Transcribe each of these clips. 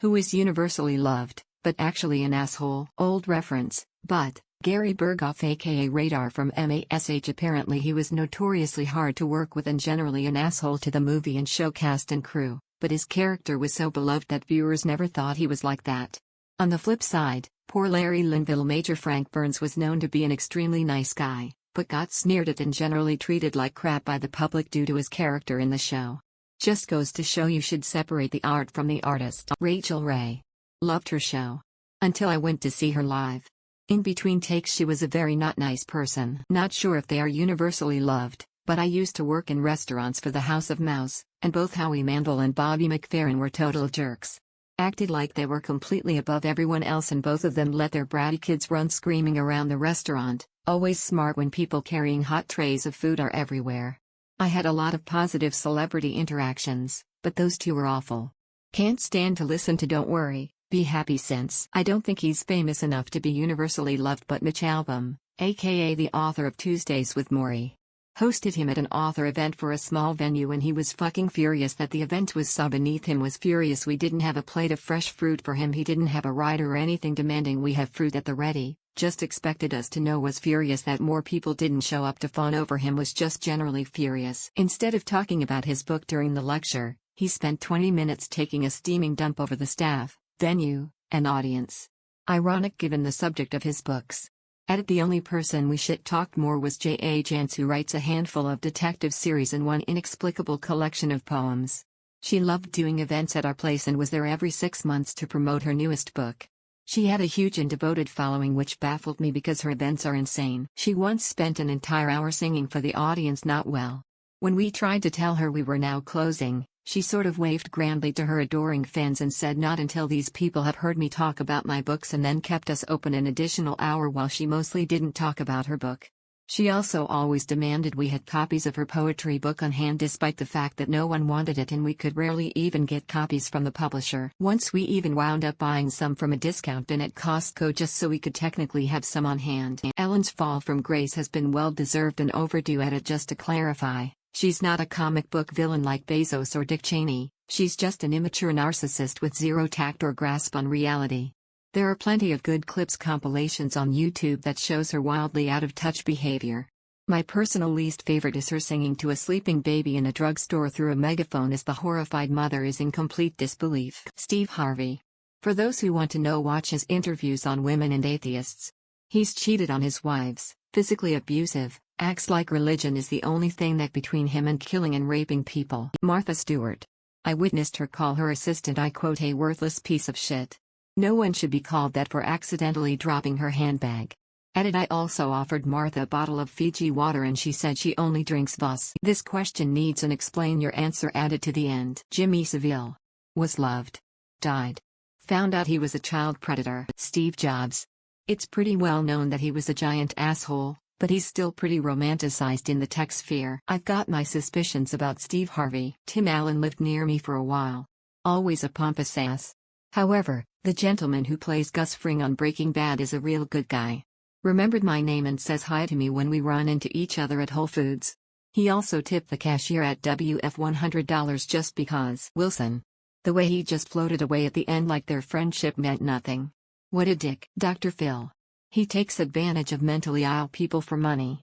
Who is universally loved, but actually an asshole? Old reference, but Gary Berghoff aka Radar from MASH. Apparently he was notoriously hard to work with and generally an asshole to the movie and show cast and crew, but his character was so beloved that viewers never thought he was like that. On the flip side, poor Larry Linville. Major Frank Burns was known to be an extremely nice guy, but got sneered at and generally treated like crap by the public due to his character in the show. Just goes to show you should separate the art from the artist. Rachel Ray. Loved her show. Until I went to see her live. In between takes she was a very not nice person. Not sure if they are universally loved, but I used to work in restaurants for the House of Mouse, and both Howie Mandel and Bobby McFerrin were total jerks. Acted like they were completely above everyone else, and both of them let their bratty kids run screaming around the restaurant, always smart when people carrying hot trays of food are everywhere. I had a lot of positive celebrity interactions, but those two were awful. Can't stand to listen to Don't Worry, Be Happy since I don't think he's famous enough to be universally loved, but Mitch Albom, aka the author of Tuesdays with Morrie, hosted him at an author event for a small venue and he was fucking furious that the event was so beneath him. Was furious we didn't have a plate of fresh fruit for him, he didn't have a rider or anything demanding we have fruit at the ready, just expected us to know. Was furious that more people didn't show up to fawn over him, was just generally furious. Instead of talking about his book during the lecture, he spent 20 minutes taking a steaming dump over the staff, venue, and audience. Ironic given the subject of his books. The only person we shit-talked more was J.A. Jance, who writes a handful of detective series and one inexplicable collection of poems. She loved doing events at our place and was there every 6 months to promote her newest book. She had a huge and devoted following, which baffled me because her events are insane. She once spent an entire hour singing for the audience. Not well. When we tried to tell her we were now closing, she sort of waved grandly to her adoring fans and said, "Not until these people have heard me talk about my books," and then kept us open an additional hour while she mostly didn't talk about her book. She also always demanded we had copies of her poetry book on hand, despite the fact that no one wanted it and we could rarely even get copies from the publisher. Once we even wound up buying some from a discount bin at Costco just so we could technically have some on hand. Ellen's fall from grace has been well deserved and overdue. Just to clarify, she's not a comic book villain like Bezos or Dick Cheney, she's just an immature narcissist with zero tact or grasp on reality. There are plenty of good clips compilations on YouTube that shows her wildly out-of-touch behavior. My personal least favorite is her singing to a sleeping baby in a drugstore through a megaphone as the horrified mother is in complete disbelief. Steve Harvey. For those who want to know, watch his interviews on women and atheists. He's cheated on his wives, physically abusive, acts like religion is the only thing that between him and killing and raping people. Martha Stewart. I witnessed her call her assistant, I quote, "a worthless piece of shit." No one should be called that for accidentally dropping her handbag. I also offered Martha a bottle of Fiji water and she said she only drinks Voss. This question needs an explain your answer added to the end. Jimmy Savile. Was loved. Died. Found out he was a child predator. Steve Jobs. It's pretty well known that he was a giant asshole, but he's still pretty romanticized in the tech sphere. I've got my suspicions about Steve Harvey. Tim Allen lived near me for a while. Always a pompous ass. However, the gentleman who plays Gus Fring on Breaking Bad is a real good guy. Remembered my name and says hi to me when we run into each other at Whole Foods. He also tipped the cashier at WF $100 just because. Wilson. The way he just floated away at the end like their friendship meant nothing. What a dick. Dr. Phil. He takes advantage of mentally ill people for money.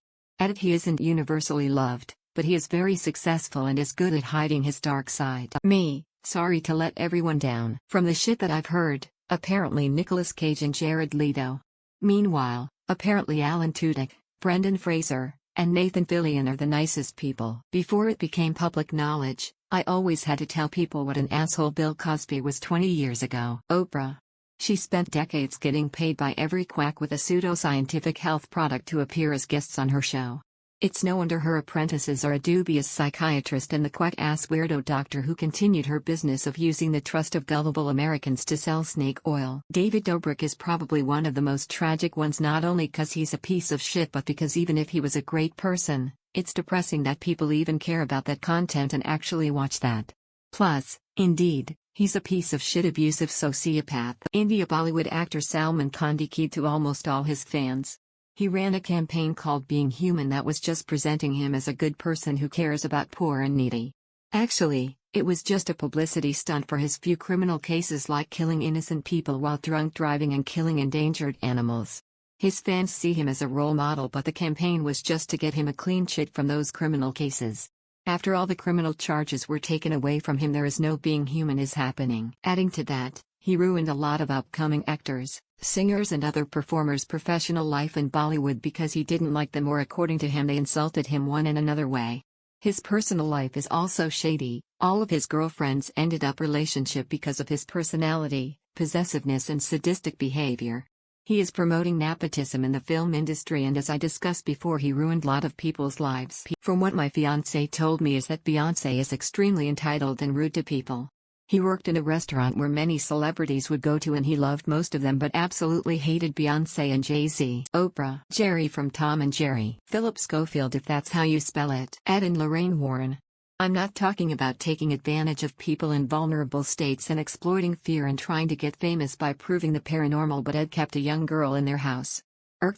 He isn't universally loved, but he is very successful and is good at hiding his dark side. Me. Sorry to let everyone down. From the shit that I've heard, apparently Nicolas Cage and Jared Leto. Meanwhile, apparently Alan Tudyk, Brendan Fraser, and Nathan Fillion are the nicest people. Before it became public knowledge, I always had to tell people what an asshole Bill Cosby was 20 years ago. Oprah. She spent decades getting paid by every quack with a pseudoscientific health product to appear as guests on her show. It's no wonder her apprentices are a dubious psychiatrist and the quack-ass weirdo doctor who continued her business of using the trust of gullible Americans to sell snake oil. David Dobrik is probably one of the most tragic ones, not only because he's a piece of shit but because even if he was a great person, it's depressing that people even care about that content and actually watch that. Plus, indeed, he's a piece of shit abusive sociopath. India Bollywood actor Salman Khan keyed to almost all his fans. He ran a campaign called Being Human that was just presenting him as a good person who cares about poor and needy. Actually, It was just a publicity stunt for his few criminal cases like killing innocent people while drunk driving and killing endangered animals. His fans see him as a role model, but the campaign was just to get him a clean chit from those criminal cases. After all the criminal charges were taken away from him, there is no being human is happening. Adding to that, he ruined a lot of upcoming actors, singers and other performers' professional life in Bollywood because he didn't like them, or according to him they insulted him one and another way. His personal life is also shady. All of his girlfriends ended up relationship because of his personality, possessiveness and sadistic behavior. He is promoting nepotism in the film industry, and as I discussed before, he ruined a lot of people's lives. From what my fiancé told me is that Beyoncé is extremely entitled and rude to people. He worked in a restaurant where many celebrities would go to and he loved most of them but absolutely hated Beyoncé and Jay-Z. Oprah, Jerry from Tom and Jerry, Philip Schofield if that's how you spell it, Ed and Lorraine Warren. I'm not talking about taking advantage of people in vulnerable states and exploiting fear and trying to get famous by proving the paranormal, but Ed kept a young girl in their house.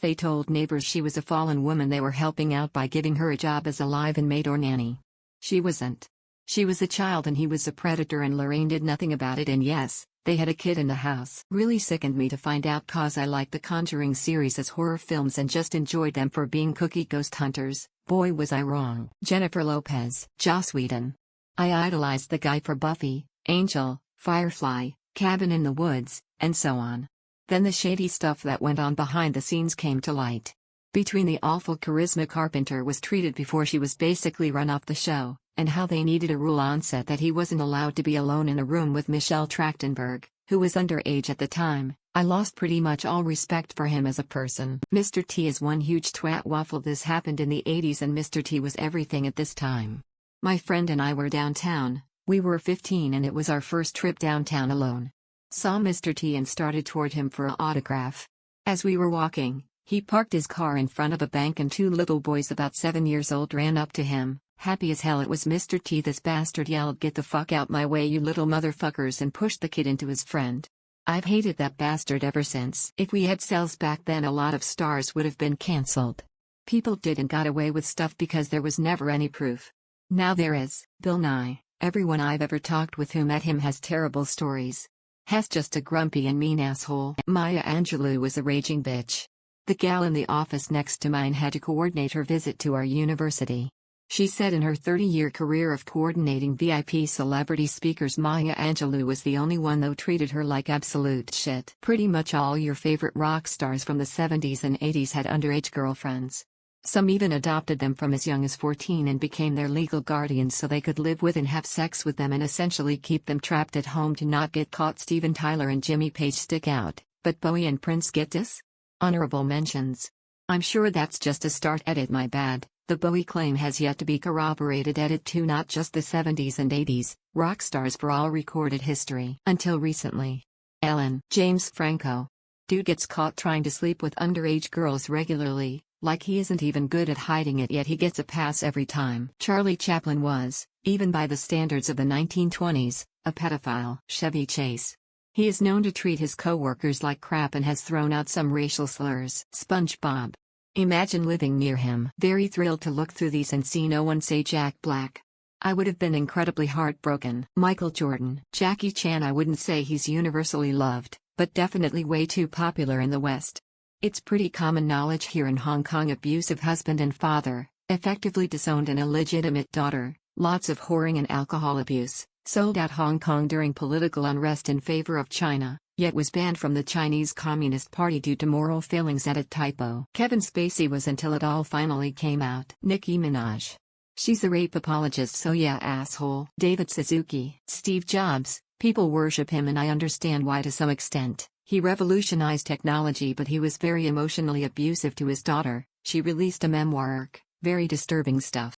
They told neighbors she was a fallen woman they were helping out by giving her a job as a live-in maid or nanny. She wasn't. She was a child and he was a predator, and Lorraine did nothing about it, and yes, they had a kid in the house. Really sickened me to find out, cause I like the Conjuring series as horror films and just enjoyed them for being cookie ghost hunters. Boy was I wrong. Jennifer Lopez, Joss Whedon. I idolized the guy for Buffy, Angel, Firefly, Cabin in the Woods, and so on. Then the shady stuff that went on behind the scenes came to light. Between the awful charisma Carpenter was treated before she was basically run off the show, and how they needed a rule on set that he wasn't allowed to be alone in a room with Michelle Trachtenberg, who was underage at the time, I lost pretty much all respect for him as a person. Mr. T is one huge twat waffle. This happened in the 80s and Mr. T was everything at this time. My friend and I were downtown, we were 15 and it was our first trip downtown alone. Saw Mr. T and started toward him for an autograph. As we were walking, he parked his car in front of a bank and two little boys about 7 years old ran up to him. Happy as hell it was Mr. T. This bastard yelled, "Get the fuck out my way you little motherfuckers," and pushed the kid into his friend. I've hated that bastard ever since. If we had cells back then, a lot of stars would have been cancelled. People did and got away with stuff because there was never any proof. Now there is. Bill Nye, everyone I've ever talked with who met him has terrible stories. Has just a grumpy and mean asshole. Maya Angelou was a raging bitch. The gal in the office next to mine had to coordinate her visit to our university. She said in her 30-year career of coordinating VIP celebrity speakers, Maya Angelou was the only one that treated her like absolute shit. Pretty much all your favorite rock stars from the 70s and 80s had underage girlfriends. Some even adopted them from as young as 14 and became their legal guardians so they could live with and have sex with them and essentially keep them trapped at home to not get caught. Steven Tyler and Jimmy Page stick out, but Bowie and Prince get this? Honorable mentions. I'm sure that's just a start. Edit, my bad. The Bowie claim has yet to be corroborated. Edit 2, not just the 70s and 80s, rock stars for all recorded history. Until recently. Ellen. James Franco. Dude gets caught trying to sleep with underage girls regularly, like he isn't even good at hiding it, yet he gets a pass every time. Charlie Chaplin was, even by the standards of the 1920s, a pedophile. Chevy Chase. He is known to treat his co-workers like crap and has thrown out some racial slurs. SpongeBob. Imagine living near him. Very thrilled to look through these and see no one say Jack Black. I would have been incredibly heartbroken. Michael Jordan. Jackie Chan. I wouldn't say he's universally loved, but definitely way too popular in the West. It's pretty common knowledge here in Hong Kong. Abusive husband and father, effectively disowned an illegitimate daughter, lots of whoring and alcohol abuse, sold out Hong Kong during political unrest in favor of China, yet was banned from the Chinese Communist Party due to moral failings. At a typo. Kevin Spacey was until it all finally came out. Nicki Minaj. She's a rape apologist, so yeah, asshole. David Suzuki. Steve Jobs. People worship him and I understand why to some extent. He revolutionized technology, but he was very emotionally abusive to his daughter. She released a memoir. Very disturbing stuff.